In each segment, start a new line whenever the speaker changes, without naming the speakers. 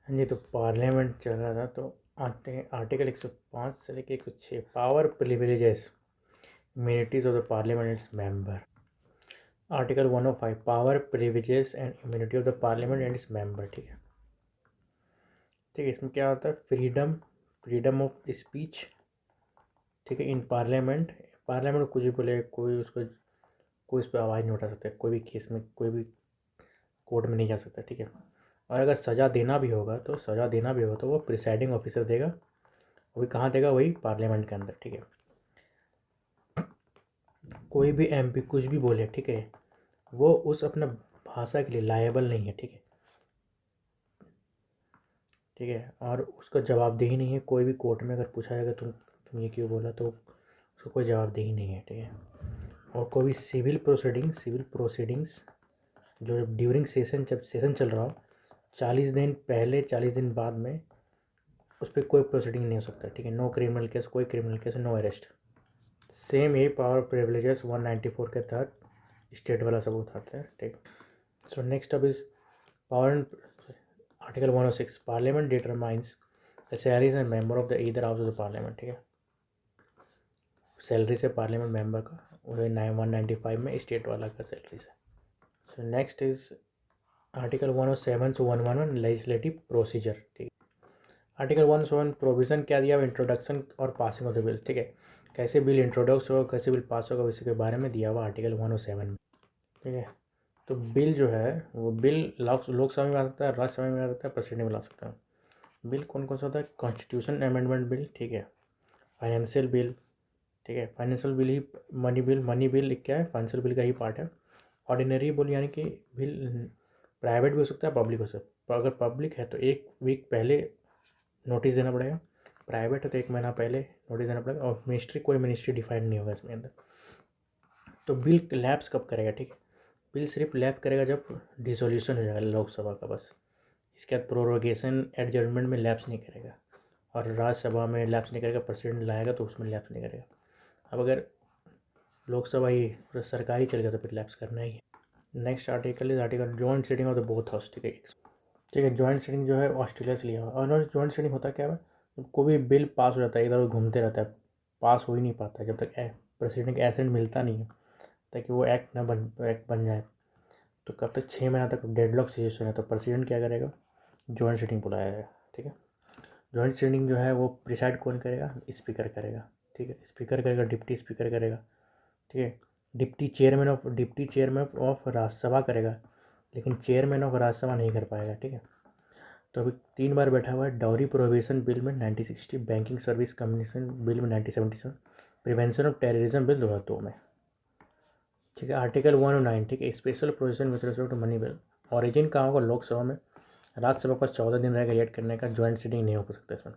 हाँ जी, तो पार्लियामेंट चल रहा था तो आते हैं आर्टिकल 105 से लेके 106 power privileges immunities of the parliament and its member. Article 105 power privileges and immunity of the parliament and its member. ठीक है, ठीक है। इसमें क्या होता है? Freedom, freedom of speech. ठीक है, इन पार्लियामेंट, पार्लियामेंट कुछ भी बोले, कोई उसको, कोई उस पर आवाज़ नहीं उठा सकता, कोई भी केस में, कोई भी कोर्ट में नहीं जा सकता। ठीक है, और अगर सज़ा देना भी होगा तो वो प्रिसाइडिंग ऑफिसर देगा। वो भी कहाँ देगा? वही पार्लियामेंट के अंदर। ठीक है, कोई भी एमपी कुछ भी बोले, ठीक है, वो उस अपना भाषा के लिए लायबल नहीं है। ठीक है, ठीक है, और उसका जवाबदेही नहीं है। कोई भी कोर्ट में अगर पूछा जाएगा तुम ये क्यों बोला, तो उसको कोई जवाबदेही नहीं है। ठीक है, और कोई भी सिविल प्रोसीडिंग्स जो ड्यूरिंग सेशन, जब सेशन चल रहा हो, 40 दिन पहले 40 दिन बाद में उस पर कोई प्रोसीडिंग नहीं हो सकता। ठीक है, नो क्रिमिनल केस, कोई criminal case, no arrest. Same यही पावर प्रिविलेजेस 194 के तहत स्टेट वाला सब उठाते हैं। ठीक, सो नेक्स्ट अब is power article 106 parliament determines the salaries and member of the either house of the parliament. ठीक है, सैलरी से पार्लियामेंट मेंबर का, वही 195 में स्टेट वाला का सैलरी से। सो नेक्स्ट इज आर्टिकल 107 से 111 लेजिस्लेटिव प्रोसीजर। ठीक है, आर्टिकल 107 प्रोविज़न क्या दिया हुआ? इंट्रोडक्शन और पासिंग ऑफ द बिल। ठीक है, कैसे बिल इंट्रोडक्स होगा, कैसे बिल पास होगा, इसी के बारे में दिया हुआ आर्टिकल 107 में। ठीक है, तो बिल जो है वो बिल लोकसभा में आ सकता है, राज्यसभा में आ सकता है, प्रेसिडेंट में ला सकता है। बिल कौन कौन सा होता है? Constitution amendment bill. ठीक है, फाइनेंशियल बिल। ठीक है, फाइनेंशियल बिल ही मनी बिल क्या है? फाइनेंशियल बिल का ही पार्ट है। ऑर्डिनरी बिल यानी कि बिल प्राइवेट भी हो सकता है, पब्लिक हो सकता है। अगर पब्लिक है तो 1 वीक पहले नोटिस देना पड़ेगा, प्राइवेट है तो 1 महीना पहले नोटिस देना पड़ेगा। और कोई मिनिस्ट्री डिफाइंड नहीं होगा इसमें अंदर। तो बिल लैप्स कब करेगा? ठीक है, बिल सिर्फ लैप करेगा जब डिसोल्यूशन हो जाएगा लोकसभा का, बस। इसके बाद प्रोरोगेशन एडजर्नमेंट में लैप्स नहीं करेगा, और राज्यसभा में लैप्स नहीं करेगा। प्रेसिडेंट लाएगा तो उसमें लैप्स नहीं करेगा। अब अगर लोकसभा ही पूरा सरकारी चल गया तो फिर लैप्स करना ही है। Next article is article joint sitting of the both house. ठीक है, ठीक है, जॉइंट सीटिंग जो है ऑस्ट्रेलिया से लिया हुआ। और जॉइंट सीटिंग होता क्या है? जब कोई भी बिल पास हो जाता है, इधर उधर घूमते रहता है, पास हो ही नहीं पाता जब तक प्रेसिडेंट का एसेंट मिलता नहीं है, ताकि वो एक्ट बन जाए। तो कब तक? 6 महीना तक डेडलॉक सिचुएशन है, तो प्रेसिडेंट क्या करेगा? जॉइंट सीटिंग बुलाया जाएगा। ठीक है, जॉइंट सीटिंग जो है वो प्रिसाइड कौन करेगा? स्पीकर करेगा। ठीक है, स्पीकर करेगा, डिप्टी स्पीकर करेगा। ठीक है, डिप्टी चेयरमैन ऑफ राज्यसभा करेगा, लेकिन चेयरमैन ऑफ राज्यसभा नहीं कर पाएगा। ठीक है, तो अभी 3 बार बैठा हुआ है। डाउरी प्रोहिबिशन बिल में 1960, बैंकिंग सर्विस कमीशन बिल में 1977, प्रिवेंशन ऑफ टेररिज्म बिल 2002 में। ठीक है, आर्टिकल 109। ठीक है, special provision with respect to money bill. Origin कहाँ होगा? लोकसभा में। राज्यसभा का 14 दिन रहेगा एड करने का, ज्वाइंट सीटिंग नहीं हो सकता इसमें।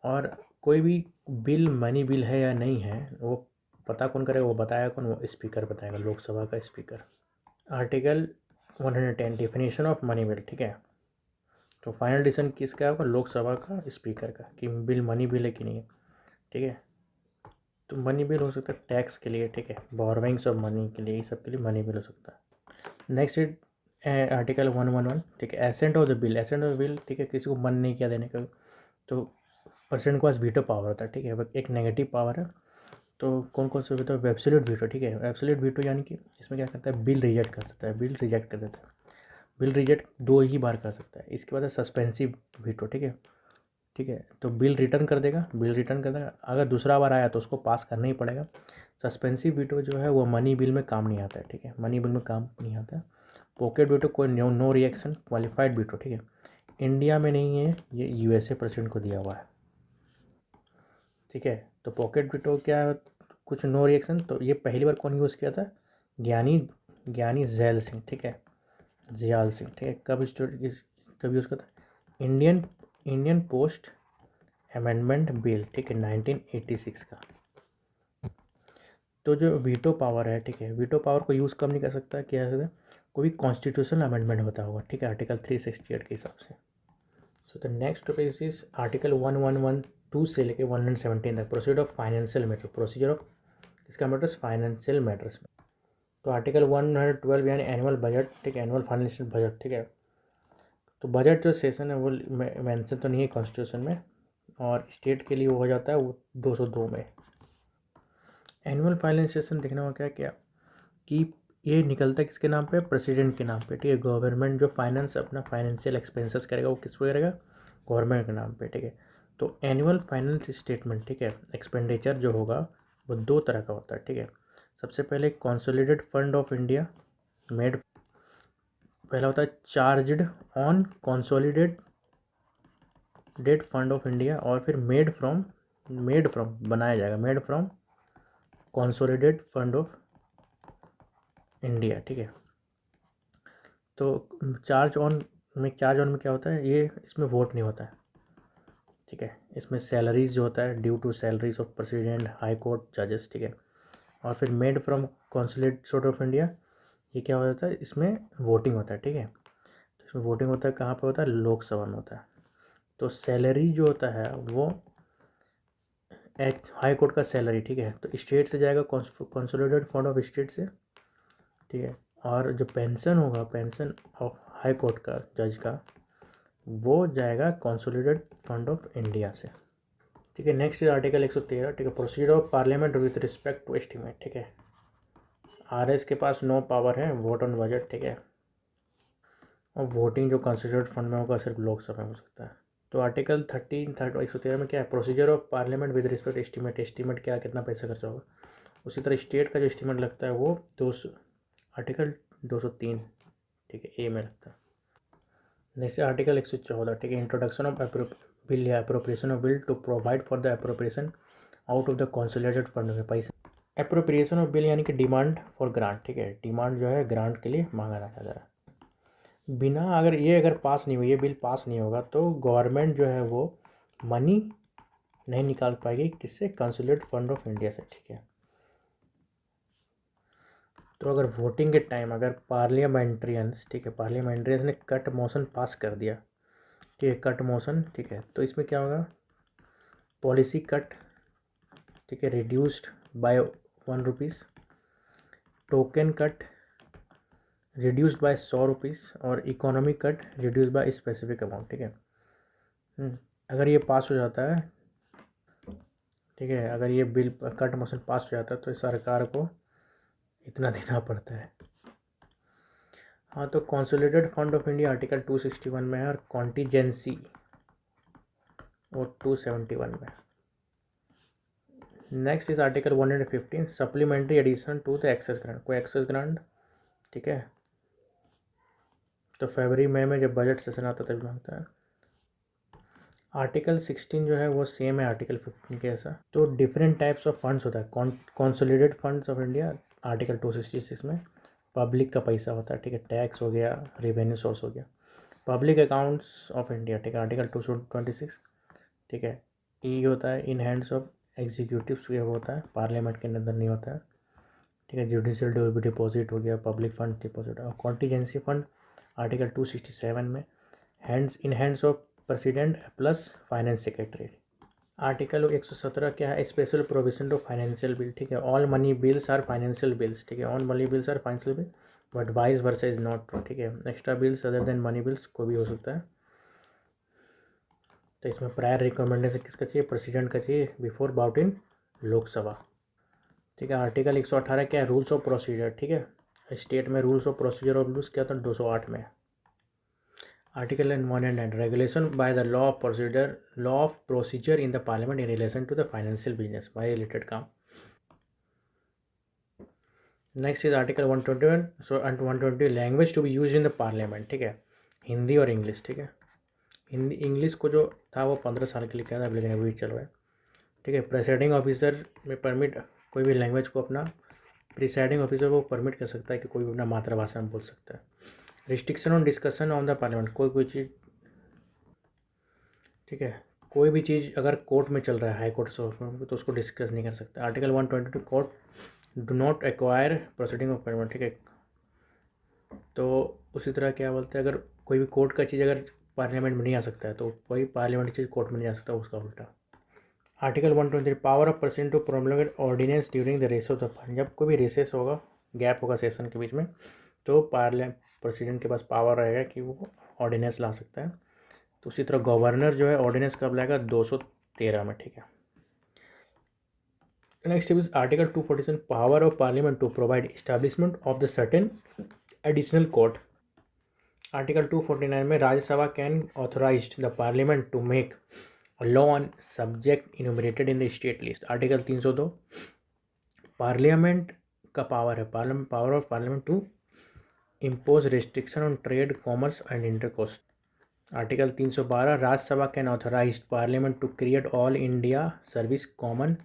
और कोई भी बिल मनी बिल है या नहीं है, वो पता कौन करेगा? वो बताएगा कौन? वो स्पीकर बताएगा, लोकसभा का speaker. Article 110 definition of money bill. ठीक है, तो फाइनल डिसीजन किसका होगा? लोकसभा का स्पीकर का, कि बिल मनी बिल है कि नहीं है। ठीक है, तो मनी बिल हो सकता है टैक्स के लिए। ठीक है, बोरोइंग्स ऑफ मनी के लिए, ये सब के लिए मनी बिल हो सकता है। Next article 111। ठीक है, ascent of the bill. Ascent of the bill, ठीक है, किसी को मन नहीं किया देने का, तो प्रेसिडेंट के पास वीटो पावर होता है। ठीक है, एक नेगेटिव पावर है। तो कौन कौन से होता है? Absolute veto. ठीक है, एब्सोल्यूट वीटो यानी कि इसमें क्या करता है? बिल रिजेक्ट कर सकता है, बिल रिजेक्ट कर देता है। बिल रिजेक्ट 2 ही बार कर सकता है। इसके बाद है सस्पेंसिव वीटो। ठीक है, ठीक है, तो बिल रिटर्न कर देगा, बिल रिटर्न कर देगा। अगर दूसरा बार आया तो उसको पास करना ही पड़ेगा। सस्पेंसिव वीटो जो है वो मनी बिल में काम नहीं आता है। ठीक है, मनी बिल में काम नहीं आता है। पॉकेट वीटो कोई नो रिएक्शन, क्वालिफाइड वीटो। ठीक है, इंडिया में नहीं है ये, यूएसए प्रेसिडेंट को दिया हुआ है। ठीक है, तो पॉकेट वीटो क्या है? कुछ नो रिएक्शन। तो ये पहली बार कौन यूज़ किया था? ज्ञानी ज्ञानी जैल सिंह। ठीक है, जयाल सिंह। ठीक है, कब यूज़ करता है? Indian post amendment bill. ठीक है, 1986 का। तो जो वीटो पावर है, ठीक है, वीटो पावर को यूज़ कब नहीं कर सकता? क्या है? कोई कॉन्स्टिट्यूशनल अमेंडमेंट होता होगा। ठीक है, आर्टिकल 368 के हिसाब से। So the next topic is article 1112 से लेके 117 तक, procedure of financial matter. Procedure of इसका मैटर्स फाइनेंशियल मैटर्स में। तो आर्टिकल 112 यानी एनुअल बजट। ठीक है, एनुअल फाइनेंशियल बजट। ठीक है, तो बजट जो सेशन है वो मेंशन तो नहीं है कॉन्स्टिट्यूशन में, और स्टेट के लिए वो हो जाता है वो 202 में। एनुअल फाइनेंस सेशन देखना होगा क्या क्या कि ये निकलता है किसके नाम पे, प्रेसिडेंट के नाम पे, ठीक है। गवर्नमेंट जो फाइनेंस अपना फाइनेंशियल एक्सपेंसेस करेगा वो किस पे करेगा, गवर्नमेंट के नाम पे, ठीक है। तो एनुअल फाइनेंस स्टेटमेंट, ठीक है, एक्सपेंडिचर जो होगा वो दो तरह का होता है, ठीक है। सबसे पहले consolidated fund of India made, पहला होता है charged on consolidated fund of India, और फिर मेड फ्रॉम बनाया जाएगा made from consolidated fund of India, ठीक है। तो चार्ज ऑन में क्या होता है, ये इसमें वोट नहीं होता है, ठीक है। इसमें सैलरीज जो होता है due to salaries of president, high court जजेस, ठीक है। और फिर made from consulate sort of India, ये क्या हो जाता है, इसमें वोटिंग होता है, ठीक है। तो इसमें वोटिंग होता है कहाँ पे होता है, लोकसभा में होता है। तो सैलरी जो होता है वो हाई कोर्ट का सैलरी, ठीक है, तो स्टेट से जाएगा कंसोलिडेटेड फंड ऑफ स्टेट से, ठीक है। और जो पेंशन होगा, पेंशन ऑफ हाई कोर्ट का जज का, वो जाएगा कंसोलिडेटेड फंड ऑफ इंडिया से, ठीक है। नेक्स्ट इज आर्टिकल 113, ठीक है, procedure of parliament with respect to estimate, ठीक है। आरएस के पास नो पावर है वोट ऑन बजट, ठीक है। और वोटिंग जो कंसोलिडेटेड फंड में होगा सिर्फ लोकसभा में हो सकता है। तो आर्टिकल 113 में क्या है, procedure of parliament with respect estimate क्या कितना पैसा खर्चा होगा। उसी तरह स्टेट का जो एस्टीमेट लगता है वो आर्टिकल 203, ठीक है, ए में लगता है। नेक्स्ट आर्टिकल 114, ठीक है, इंट्रोडक्शन ऑफ बिल या appropriation of bill to provide for the appropriation out of the consolidated fund में पैसा। अप्रोप्रिएशन ऑफ बिल यानी कि डिमांड फॉर ग्रांट, ठीक है, डिमांड जो है ग्रांट के लिए मांगा रखा जा रहा है। अगर पास नहीं हुई, ये बिल पास नहीं होगा तो गवर्नमेंट जो है वो मनी नहीं निकाल पाएगी, किससे, कंसोलिडेटेड फंड ऑफ इंडिया से, ठीक है। तो अगर वोटिंग के टाइम अगर पार्लियामेंट्रियंस, ठीक है, पार्लियामेंट्रियंस ने कट मोशन पास कर दिया, ठीक है, कट मोशन, ठीक है, तो इसमें क्या होगा, पॉलिसी कट, ठीक है, reduced by 1 rupees, token cut reduced by 100 rupees, और economy cut reduced by specific amount, ठीक है। अगर ये पास हो जाता है, ठीक है, अगर ये बिल कट मोशन पास हो जाता है तो सरकार को इतना देना पड़ता है। हाँ, तो consolidated fund of India article 261 में है, और कॉन्टीजेंसी और 271 में। Next is article 115, supplementary addition to the excess grant, कोई एक्सेस ग्रांट, ठीक है, तो फरवरी मई में जब बजट सेशन आता तभी मांगता है। आर्टिकल 16 जो है वो सेम है आर्टिकल 15 के ऐसा। तो डिफरेंट टाइप्स ऑफ फंड्स होता है, consolidated funds of India article 266 में पब्लिक का पैसा होता है, ठीक है, टैक्स हो गया, रेवेन्यू सोर्स हो गया। पब्लिक अकाउंट्स ऑफ इंडिया, ठीक है, आर्टिकल 226, ठीक है, ई होता है इन हैंड्स ऑफ एग्जीक्यूटिव्स, ये होता है पार्लियामेंट के अंदर नहीं होता है, ठीक है। जुडिशियल डिपॉजिट हो गया, पब्लिक फंड डिपॉजिट, और कॉन्टीजेंसी फंड आर्टिकल 267 में hands of president plus finance secretary. Article 117 क्या है, special provision to financial bill, ठीक है, all money bills are financial bills, ठीक है, all money bills are financial bill but vice versa is not true, ठीक है। Extra bills other than money bills को भी हो सकता है। तो इसमें प्रायर रिकमेंडेशन किसका चाहिए, प्रेसिडेंट का चाहिए बिफोर बाउट इन लोकसभा, ठीक है। आर्टिकल 118 क्या है, रूल्स ऑफ प्रोसीजर, ठीक है, स्टेट में rules of procedure of rules क्या होता है 208 में। Article 109, regulation by the law of procedure in the parliament in relation to the financial business by related काम। Next is article 121, so 120, language to be use in the parliament, ठीक है, हिंदी और English, ठीक है। हिंदी इंग्लिश को जो था वो 15 साल के लिए क्या था, लेकिन अभी चल रहा है, ठीक है। प्रेसाइडिंग ऑफिसर में परमिट कोई भी लैंग्वेज को अपना, प्रिसाइडिंग ऑफिसर को परमिट कर सकता है कि कोई भी अपना मातृभाषा में बोल सकता है। Restriction on discussion on the parliament, कोई चीज़, ठीक है, कोई भी चीज़ अगर कोर्ट में चल रहा है, हाई कोर्ट से तो उसको डिस्कस नहीं कर सकता। Article 122, court do not acquire proceeding of parliament, ठीक है। तो उसी तरह क्या बोलते हैं, अगर कोई भी कोर्ट का चीज़ अगर पार्लियामेंट में नहीं आ सकता है तो कोई पार्लियामेंट की चीज़ कोर्ट में नहीं आ सकता, उसका उल्टा। Article 123, power of president to promulgate ordinance during the race of the parliament, जब कोई भी रेसेस होगा, गैप होगा सेशन के बीच में, तो प्रेसिडेंट के पास पावर रहेगा कि वो ऑर्डिनेंस ला सकता है। तो उसी तरह गवर्नर जो है ऑर्डिनेंस कब लाएगा, 213 में, ठीक है। Next is article 247, power of parliament to provide establishment of the certain additional court. Article 249 में Rajya Sabha can authorise the parliament to make law on subject enumerated in the state list. Article 302 parliament का power है, power of parliament to impose restriction on trade, commerce and intercourse. Article 312 Rajya Sabha can authorise parliament to create all India service common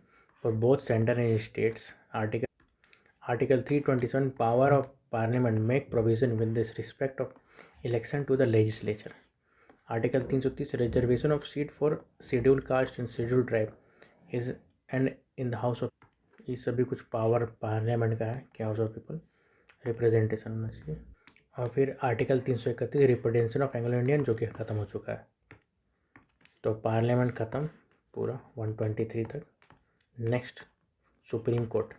for both centre and states. Article 327 power of parliament make provision with this respect of election to the legislature. Article 330 reservation of seat for schedule caste and schedule tribe is and in the house of, ये सभी कुछ power parliament का है कि house of people representation होना चाहिए। और फिर article 331 representation of Anglo Indian, जो कि ख़त्म हो चुका है। तो पार्लियामेंट ख़त्म पूरा 123 तक। Next supreme court.